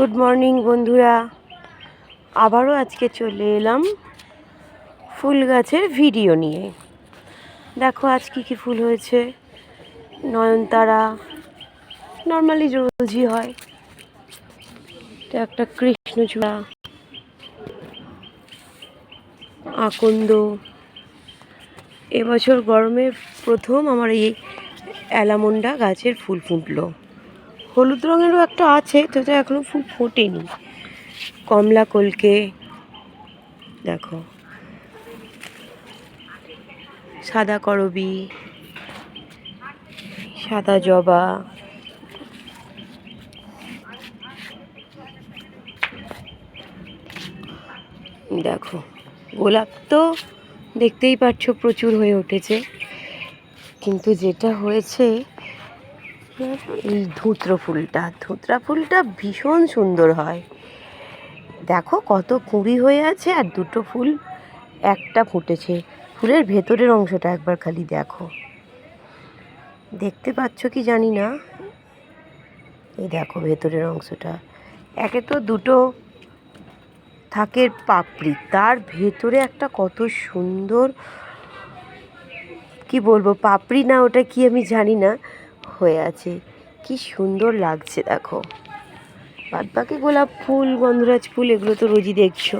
Good morning বন্ধুরা, আবারও আজকে চলে এলাম ফুল গাছের ভিডিও নিয়ে। দেখো আজ কী ফুল হয়েছে। নয়নতারা নর্মালি রোজই হয়, এটা একটা কৃষ্ণচূড়া, আকন্দ। এবছর গরমে প্রথম আমার এই অ্যালামন্ডা গাছের ফুল ফুটলো। হলুদ রঙেরও একটা আছে, তো এখনো ফুল ফোটেনি। কমলা কলকে দেখো, সাদা করবী, সাদা জবা, দেখো গোলাপ তো দেখতেই পাচ্ছ প্রচুর হয়ে উঠেছে, কিন্তু যেটা হয়েছে এই ধুতরা ফুলটা ভীষণ সুন্দর হয়। দেখো কত কুঁড়ি হয়ে আছে, আর দুটো ফুল একটা ফুটেছে। ফুলের ভেতরের অংশটা একবার খালি দেখো, দেখতে পাচ্ছ কি জানি না। এই দেখো ভেতরের অংশটা, একে তো দুটো থাকে পাপড়ি, তার ভেতরে একটা কত সুন্দর, কি বলবো, পাপড়ি না ওটা কি আমি জানি না, হয়ে আছে। কি সুন্দর লাগছে দেখো। বাদবাকি গোলাপ ফুল, গন্ধরাজ ফুল এগুলো তো রোজই দেখছো।